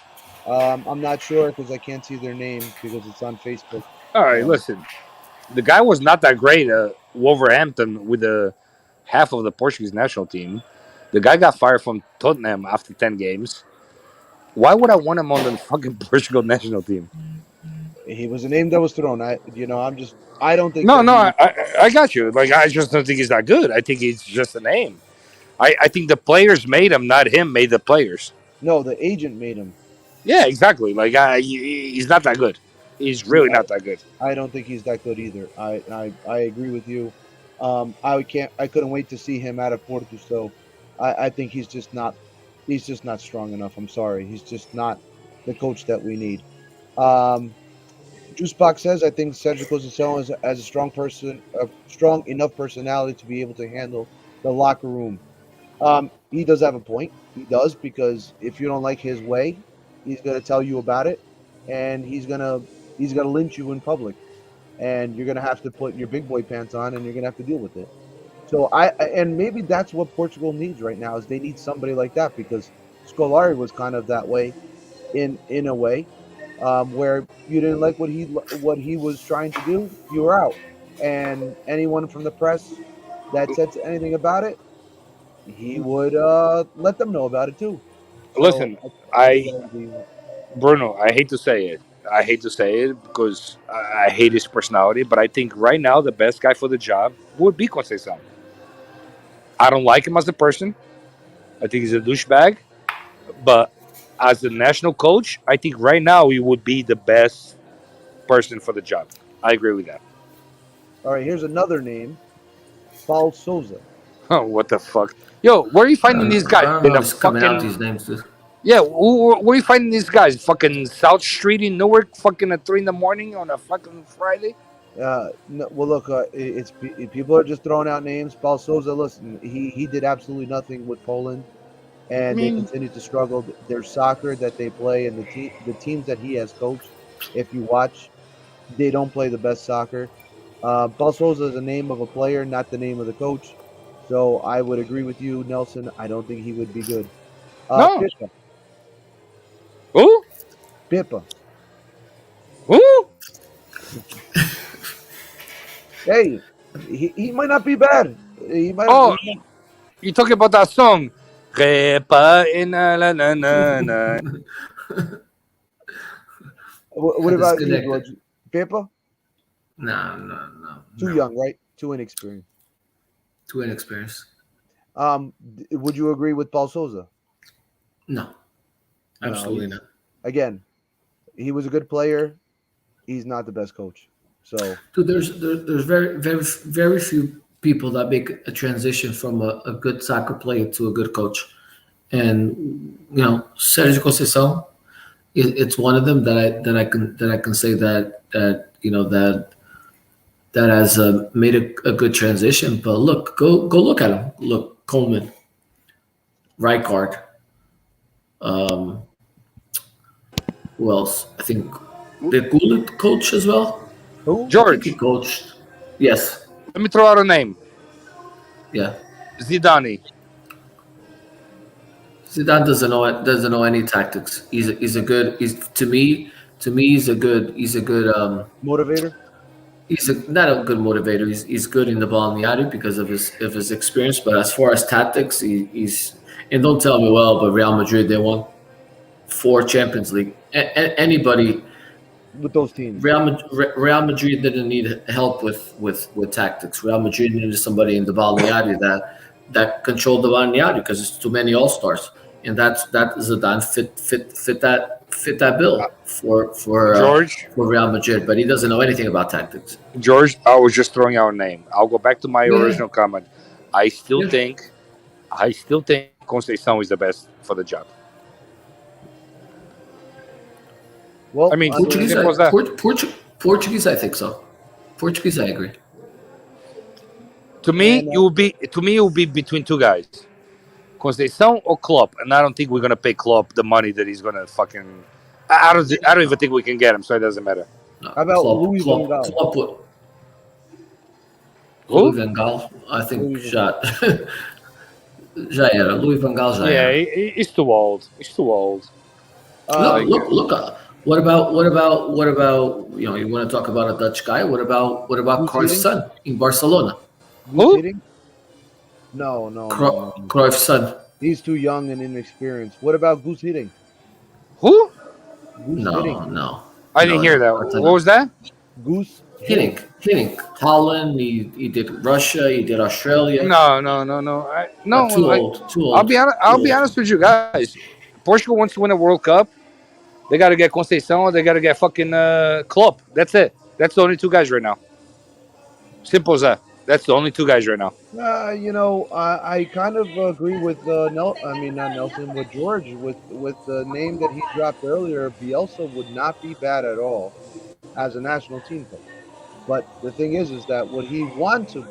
I'm not sure because I can't see their name because it's on Facebook. All right, listen. The guy was not that great at Wolverhampton with the half of the Portuguese national team. The guy got fired from Tottenham after 10 games. Why would I want him on the fucking Portugal national team? He was a name that was thrown. I don't think. No, I got you. Like, I just don't think he's that good. I think he's just a name. I think the players made him, not him made the players. No, the agent made him. Yeah, exactly. Like, he's not that good. He's really not that good. I don't think he's that good either. I agree with you. I couldn't wait to see him out of Porto. So I think he's just not strong enough. I'm sorry. He's just not the coach that we need. Juice Box says, I think Sergio Conceição has a strong enough personality to be able to handle the locker room. He does have a point. He does, because if you don't like his way, he's going to tell you about it, and he's gonna lynch you in public, and you're going to have to put your big boy pants on, and you're going to have to deal with it. So and maybe that's what Portugal needs right now, is they need somebody like that, because Scolari was kind of that way, in a way. Where you didn't like what he was trying to do, you were out. And anyone from the press that said anything about it, he would let them know about it too. So, Listen, Bruno, I hate to say it. I hate to say it because I hate his personality, but I think right now the best guy for the job would be Conceição. I don't like him as a person. I think he's a douchebag, but as the national coach, I think right now he would be the best person for the job. I agree with that. All right, here's another name, Paulo Sousa. Oh, what the fuck? Yo, where are you finding these guys? I don't know, coming out these names. Yeah, where are you finding these guys? Fucking South Street in Newark, fucking at 3 a.m. on a fucking Friday? No, well, look, people are just throwing out names. Paulo Sousa, listen, he did absolutely nothing with Poland, and they continue to struggle. Their soccer that they play and the teams that he has coached, if you watch, they don't play the best soccer. Paulo Sousa is the name of a player, not the name of the coach. So I would agree with you, Nelson. I don't think he would be good. No. Pipa. Who? Pipa. Who? Hey, he might not be bad. He might. Oh, you talking about that song? Repa na na na na na. What about you, Disconnected. George? Pepa? No. Too young, right? Too inexperienced. Too inexperienced. Would you agree with Paul Souza? No, absolutely not. Again, he was a good player. He's not the best coach. So, Dude, there's very few people that make a transition from a good soccer player to a good coach, and Sergio Conceição, it's one of them that I can say that has made a good transition. But look, go look at him. Look, Coleman, Rijkaard. Who else? I think did Gullit coach as well? who? I think George, he coached. Yes. let me throw out a name. Yeah. Zidane. Zidane doesn't know any tactics. He's a good. To me he's a good. Motivator? He's not a good motivator. He's good in the balneario because of his experience. But as far as tactics, he's and don't tell me but Real Madrid, they won 4 Champions League. Anybody With those teams. Real Madrid didn't need help with tactics. Real Madrid needed somebody in the balneario that controlled the balneario because it's too many all stars, and that Zidane fit that bill for George. for Real Madrid. But he doesn't know anything about tactics. George, I was just throwing out a name. I'll go back to my Yeah. original comment. I still Yeah. think Conceição is the best for the job. Well, I mean, Portuguese, simple as that. Portuguese, I think so. Portuguese, I agree. To me, And, it will be between two guys, Conceição or Klopp, and I don't think we're gonna pay Klopp the money that he's gonna fucking. I don't even think we can get him, so it doesn't matter. No, How about Louis van Gaal? Who? Louis van Gaal, I think Louis van já era. Louis van Gaal já Yeah, era. he's too old. He's too old. Look. What about you want to talk about a Dutch guy? What about Who's Cruyff's hitting? son in Barcelona? Who's hitting? No. Cruyff's son. He's too young and inexperienced. What about Goose hitting? Who? Goose No. I didn't hear that. What was that? Goose Hitting. Holland. He did Russia. He did Australia. No. Too like, old. I'll be honest with you guys. Portugal wants to win a World Cup. They got to get Conceição or they got to get fucking Klopp. That's it. That's the only two guys right now. Simple as that. That's the only two guys right now. I kind of agree with not Nelson, with George, with the name that he dropped earlier. Bielsa would not be bad at all as a national team coach. But the thing is that would he want to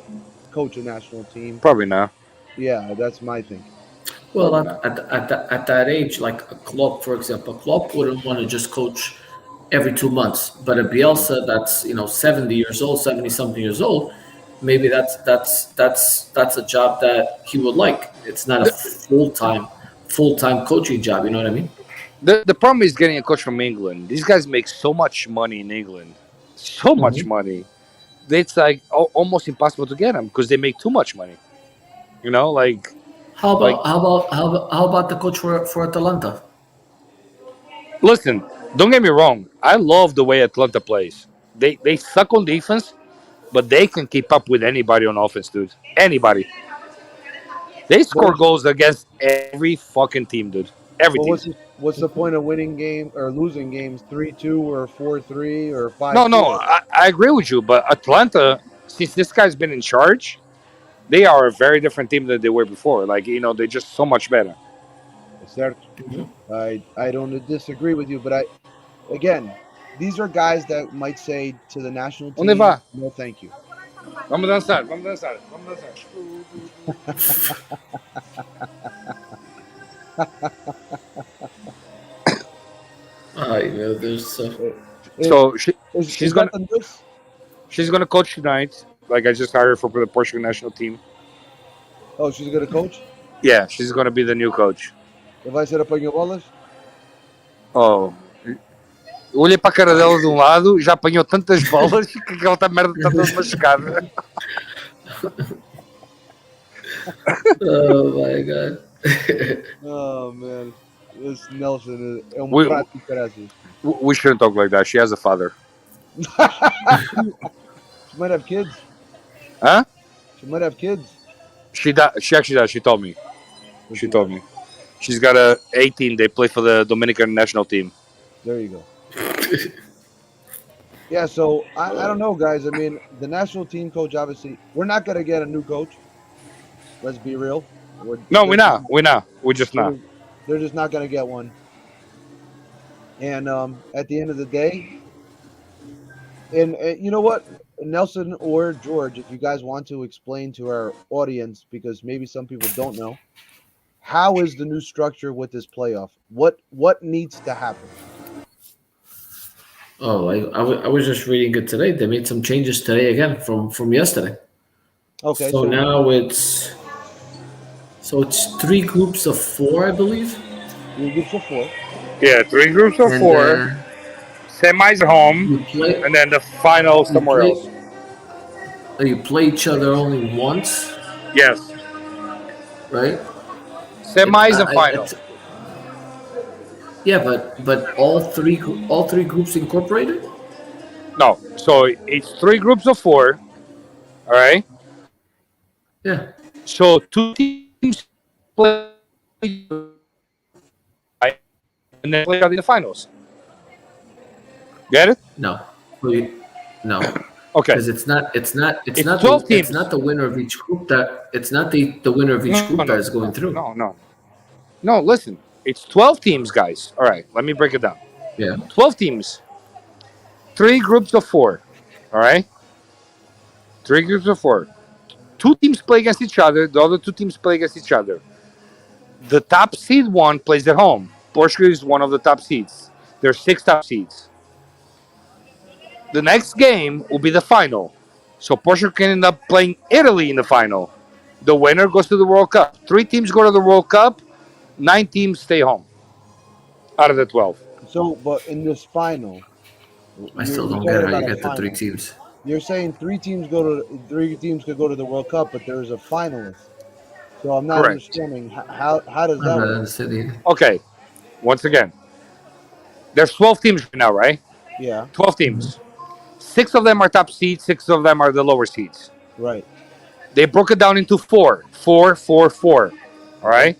coach a national team? Probably not. Yeah, that's my thing. Well, at that age, like a Klopp, for example, Klopp wouldn't want to just coach every 2 months. But a Bielsa that's 70 years old, 70-something years old, maybe that's a job that he would like. It's not a full-time coaching job. You know what I mean? The problem is getting a coach from England. These guys make so much money in England. So much money. It's like almost impossible to get them because they make too much money. How about the coach for Atalanta? Listen, don't get me wrong. I love the way Atlanta plays. They suck on defense, but they can keep up with anybody on offense, dude. Anybody. They score goals against every fucking team, dude. Every team. What's the point of winning game or losing games 3-2 or 4-3 or 5-4? No, I agree with you. But Atlanta, since this guy's been in charge, they are a very different team than they were before. They're just so much better. I don't disagree with you, but again, these are guys that might say to the national team, Onde vai? no thank you. Vamos dançar. So she's gonna coach tonight. Like I just hired her for the Portugal national team. Oh, she's gonna coach? Yeah, she's gonna be the new coach. Vai ser apanhou bolas? Oh. Olhei para a cara dela de um lado, já apanhou tantas bolas que aquela merda está toda machucada. Oh my god. Oh man, this Nelson is un We, prato gracias. we shouldn't talk like that. She has a father. She might have kids. Huh? She might have kids. She actually does. She told me. She told me. She's got a 18. They play for the Dominican national team. There you go. Yeah, so I don't know, guys. I mean, the national team coach, obviously, we're not going to get a new coach. Let's be real. No, we're not. We're not. We're just not. They're just not going to get one. And at the end of the day, and you know what, Nelson or George, if you guys want to explain to our audience, because maybe some people don't know, how is the new structure with this playoff? What needs to happen? Oh, I was just reading it today. They made some changes today again from yesterday. Okay, So now it's 3 groups of 4, I believe. 3 groups of 4. Yeah, 3 groups of And, 4. Semis at home, You play, and then the final somewhere else. You play each other only once, Yes. right? Semis and final. Yeah, but all three groups incorporated. No. So it's 3 groups of 4. All right. Yeah. So 2 teams play and then play out in the finals. Get it? No. No. Okay. Because it's not 12 the, teams. it's not the winner of each group that it's not the winner of each group that is going through. No, listen. It's 12 teams, guys. All right, let me break it down. Yeah. 12 teams. 3 groups of 4. All right? 3 groups of 4. 2 teams play against each other. The other 2 teams play against each other. The top seed one plays at home. Portugal is one of the top seeds. There's 6 top seeds. The next game will be the final. So Portugal can end up playing Italy in the final. The winner goes to the World Cup. 3 teams go to the World Cup. 9 teams stay home out of the 12. So, but in this final, I still don't get how you get the 3 teams. You're saying 3 teams could go to the World Cup, but there's a finalist. So I'm not understanding how does that work? Okay, once again, there's 12 teams right now, right? Yeah. 12 teams. 6 of them are top seeds. 6 of them are the lower seeds. Right. They broke it down into 4. 4, 4, 4. All right.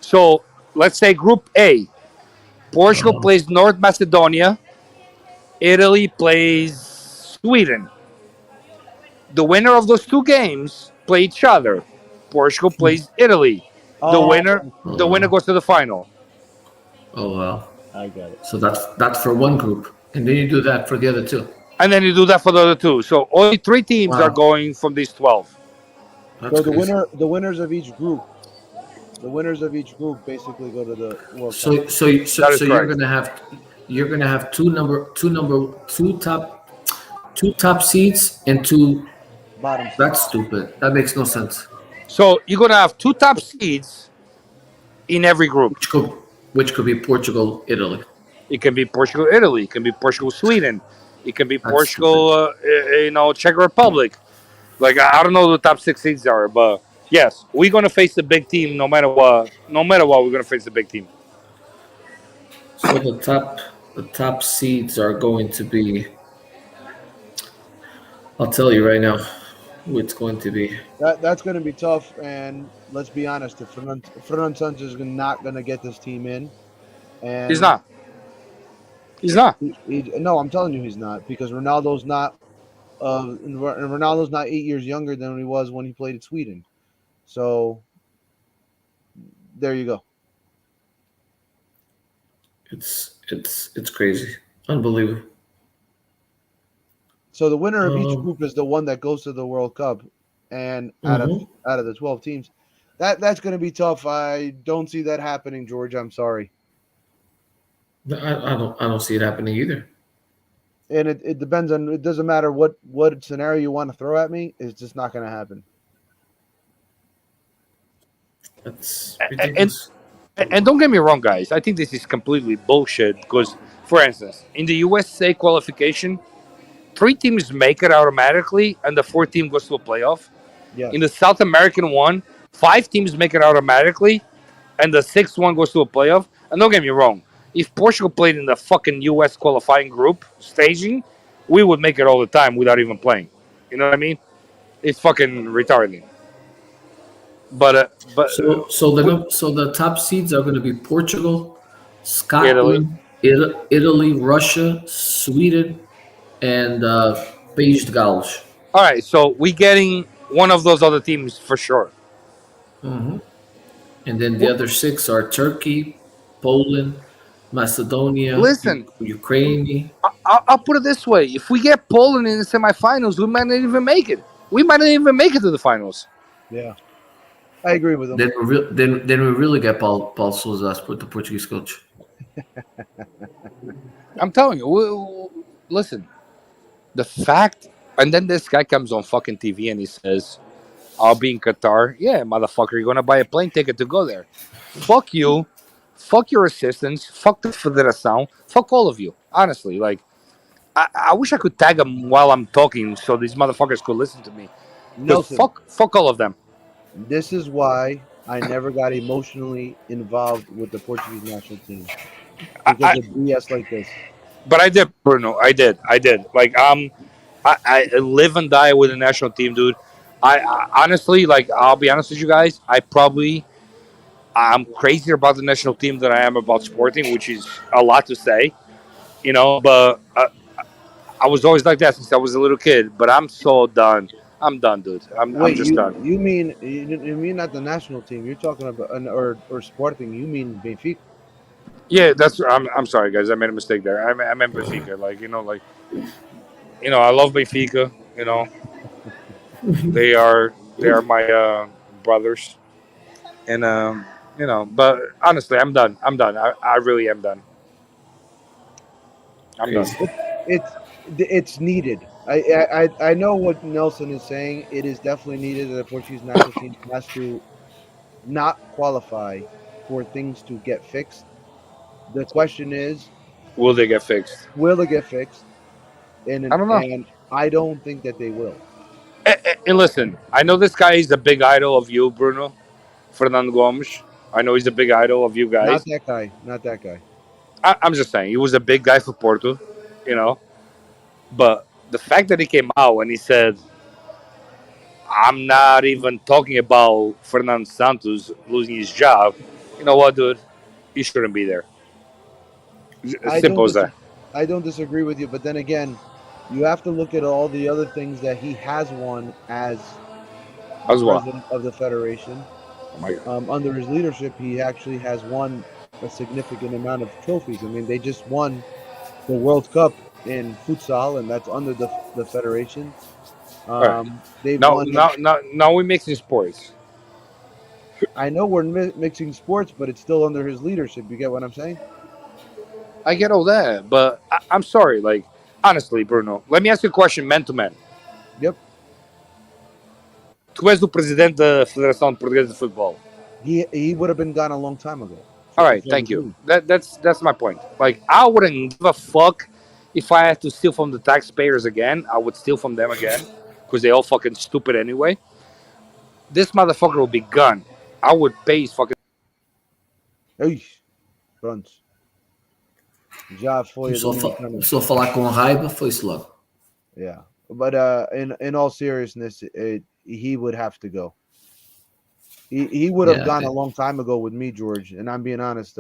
So let's say Group A. Portugal plays North Macedonia. Italy plays Sweden. The winner of those 2 games play each other. Portugal plays Italy. The winner goes to the final. Oh wow. I got it. So that's for one group, and then you do that for the other 2. And then you do that for the other 2. So only 3 teams are going from these 12. That's so the winners of each group. The winners of each group basically go to the World Cup. So you're gonna have two top seeds and 2 bottom. That's stupid. That makes no sense. So you're gonna have 2 top seeds in every group. Which could be Portugal, Italy. It can be Portugal, Italy. It can be Portugal, Sweden. It can be Portugal, Czech Republic. Like I don't know who the top 6 seeds are, but yes, we're gonna face the big team no matter what. No matter what, we're gonna face the big team. So the top seeds are going to be. I'll tell you right now who it's going to be. That's going to be tough, and let's be honest, if Fernando Sanchez is not going to get this team in, and he's not. He's not. No, I'm telling you, he's not, because Ronaldo's not. Ronaldo's not 8 years younger than he was when he played at Sweden. So there you go. It's crazy, unbelievable. So the winner of each group is the one that goes to the World Cup, and out of the 12 teams, that's going to be tough. I don't see that happening, George. I'm sorry. I don't see it happening either. And it depends on. It doesn't matter what scenario you want to throw at me. It's just not going to happen. That's ridiculous. And don't get me wrong, guys. I think this is completely bullshit because, for instance, in the USA qualification, 3 teams make it automatically, and the 4th team goes to a playoff. Yeah. In the South American one, 5 teams make it automatically, and the 6th one goes to a playoff. And don't get me wrong, if Portugal played in the fucking U.S. qualifying group staging, we would make it all the time without even playing. You know what I mean? It's fucking retarded. But So the top seeds are going to be Portugal, Scotland, Italy, Russia, Sweden, and País de Gales. all right, so we getting one of those other teams for sure. And then the other 6 are Turkey, Poland, Macedonia, Listen. Ukraine. I'll put it this way: if we get Poland in the semifinals, we might not even make it. We might not even make it to the finals. Yeah, I agree with him. Then we really get Paul Sousa as the Portuguese coach. I'm telling you. Listen, the fact, and then this guy comes on fucking TV and he says, "I'll be in Qatar." Yeah, motherfucker, you're gonna buy a plane ticket to go there. Fuck you. Fuck your assistants. Fuck the Federação. Fuck all of you. Honestly, like, I wish I could tag them while I'm talking so these motherfuckers could listen to me. Nelson, Fuck all of them. this is why I never got emotionally involved with the Portuguese national team because of BS like this. But I did, Bruno. I did. Like, I live and die with the national team, dude. I honestly, like, I'll be honest with you guys. I'm crazier about the national team than I am about Sporting, which is a lot to say, you know. But I was always like that since I was a little kid. But I'm so done. I'm done, dude. I'm just done. You mean not the national team? You're talking about or Sporting? You mean Benfica? Yeah, I'm sorry, guys. I made a mistake there. I meant Benfica. Like, you know, I love Benfica. You know, they are my brothers, and you know. But honestly, I'm done. I really am done. I'm done. It's needed. I know what Nelson is saying. It is definitely needed that the Portuguese national team has to not qualify for things to get fixed. The question is, Will they get fixed? will it get fixed? And I don't know. And I don't think that they will. And listen, I know this guy is a big idol of you, Bruno, Fernando Gomes. I know he's a big idol of you guys. Not that guy. I'm just saying, he was a big guy for Porto, you know. But the fact that he came out and he said, I'm not even talking about Fernando Santos losing his job. You know what, dude? He shouldn't be there. Simple as that. I don't disagree with you, but then again, you have to look at all the other things that he has won as president of the federation. Oh my God. Under his leadership, he actually has won a significant amount of trophies. I mean, they just won the World Cup in futsal, and that's under the federation. Now we're mixing sports. I know we're mixing sports, but it's still under his leadership. You get what I'm saying? I get all that, but I'm sorry. Like, honestly, Bruno, let me ask you a question, man to man. Yep. Tu és o presidente da Federação Portuguesa de Futebol. He would have been gone a long time ago. All right, thank you. That's my point. Like, I wouldn't give a fuck if I had to steal from the taxpayers again. I would steal from them again because they all fucking stupid anyway. This motherfucker will be gone. I would pay his fucking. Eish, pronto. Já foi. Só falar com raiva foi isso logo. Yeah, but in all seriousness, he would have to go. He would have gone a long time ago with me, George. And I'm being honest.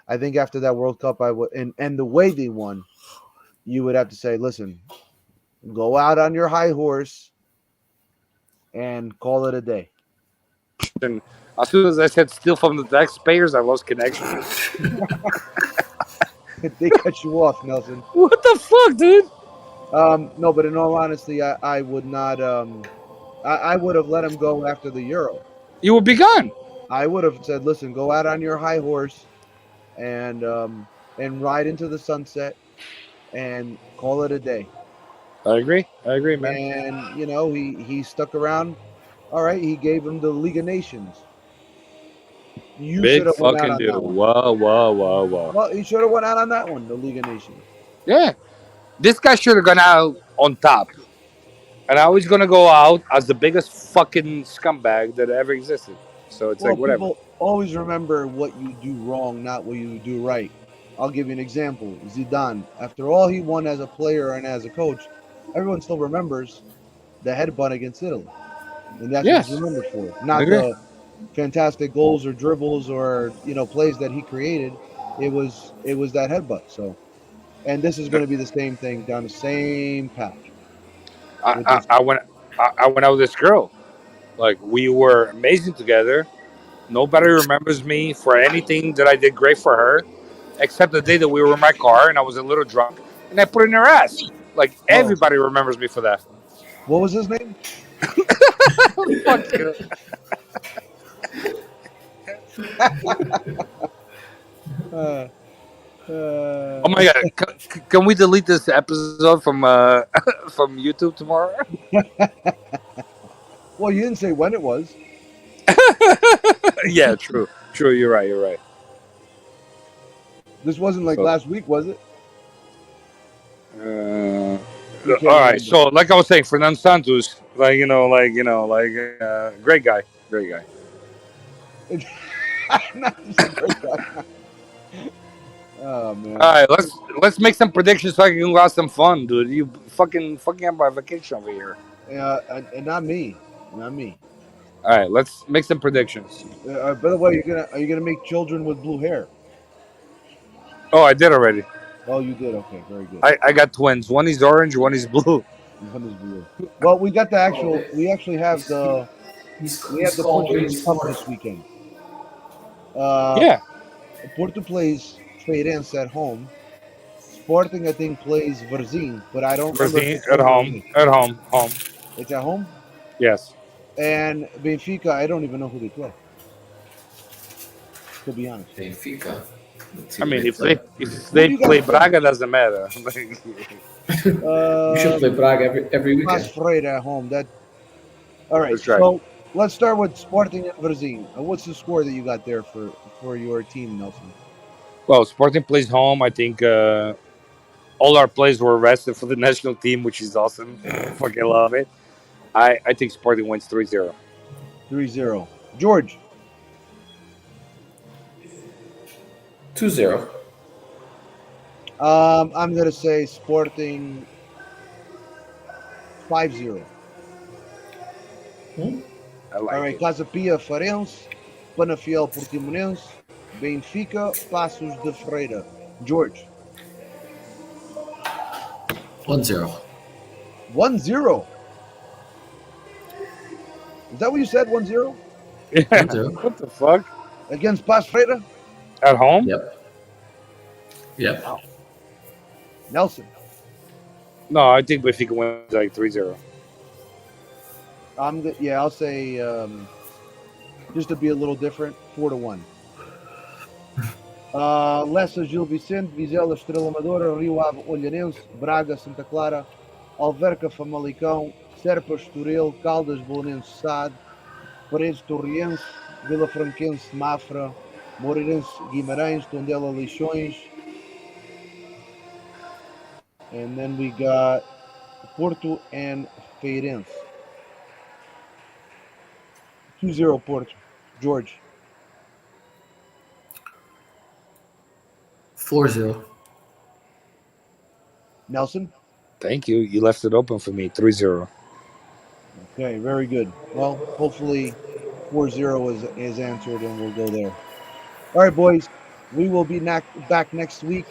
I think after that World Cup, I would, and the way they won, you would have to say, listen, go out on your high horse and call it a day. And as soon as I said steal from the taxpayers, I lost connection. They cut you off, Nelson. What the fuck, dude? No, but in all honesty, I would not. I would have let him go after the Euro. You would be gone. I would have said, listen, go out on your high horse and ride into the sunset and call it a day. I agree, man. And, you know, he stuck around. All right, he gave him the League of Nations. You Big fucking dude. Whoa. Well, he should have went out on that one, the League of Nations. Yeah. This guy should have gone out on top. And now he's going to go out as the biggest fucking scumbag that ever existed. So it's Well, like whatever. people always remember what you do wrong, not what you do right. I'll give you an example. Zidane, after all he won as a player and as a coach, everyone still remembers the headbutt against Italy. And that's Yes. what he's remembered for. I Not agree. the fantastic goals or dribbles or plays that he created. It was that headbutt. So, and this is going to be the same thing down the same path. I went out with this girl. Like we were amazing together. Nobody remembers me for anything that I did great for her, except the day that we were in my car and I was a little drunk and I put it in her ass. Like everybody remembers me for that. What was his name? Fuck you. Oh my god! Can we delete this episode from from YouTube tomorrow? Well, you didn't say when it was. Yeah, true. You're right. This wasn't like last week, was it? All can't right. remember. So, like I was saying, Fernando Santos, great guy. Not just a great guy. Oh man! All right, let's make some predictions so I can go have some fun, dude. You fucking have my vacation over here. And not me. All right, let's make some predictions. By the way, are you gonna make children with blue hair? Oh, I did already. Oh, you did. Okay, very good. I got twins. One is orange, one is blue. One is blue. Well, we got the actual. We actually have the. We have the Portuguese Cup this weekend. Yeah. Porto plays Feirense at home. Sporting, I think, plays Varzim, but I don't remember. Varzim at home. At home. It's at home. Yes. And Benfica, I don't even know who they play. To be honest. Benfica. I mean, if they play Braga, doesn't matter. We should play Braga every weekend. Pas Freire at home. All right. That's right. So let's start with Sporting and Varzim. What's the score that you got there for your team, Nelson? Well, Sporting plays home. I think all our players were arrested for the national team, which is awesome. Fucking love it. I think Sporting wins 3-0. 3-0. George. 2-0. I'm gonna say Sporting 5-0. I like All right, it. Casa Pia Farense, Penafiel Portimonense, Benfica Passos de Ferreira. George. 1-0. 1-0. Is that what you said? 1-0 Yeah. 1-0. What the fuck? against Pas Freire? At home? Yep. Nelson. No, I think Benfica wins like 3-0. I'll say just to be a little different, 4-1. Lessa Gil Vicente, Vizela Estrela Amadora, Rio Ave Olhanense, Braga Santa Clara, Alverca Famalicão, Serpa Estoril, Caldas Bolonense Sade, Paredes Torriense, Vila Franquense Mafra, Moreirense Guimarães, Tondela Leixões. And then we got Porto and Feirense. 2-0 Porto. George. 4-0. Nelson? Thank you. You left it open for me. 3-0. Okay, very good. Well, hopefully 4-0 is answered and we'll go there. All right, boys. We will be back next week.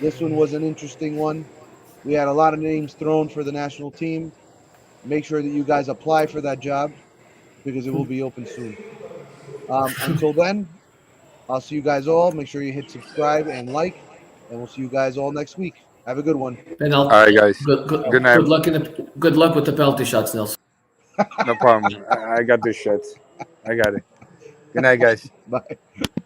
This one was an interesting one. We had a lot of names thrown for the national team. Make sure that you guys apply for that job because it will be open soon. Until then, I'll see you guys all. Make sure you hit subscribe and like, and we'll see you guys all next week. Have a good one. All right, guys. Good night. Good luck with the penalty shots, Nelson. No problem. I got this shit. I got it. Good night, guys. Bye.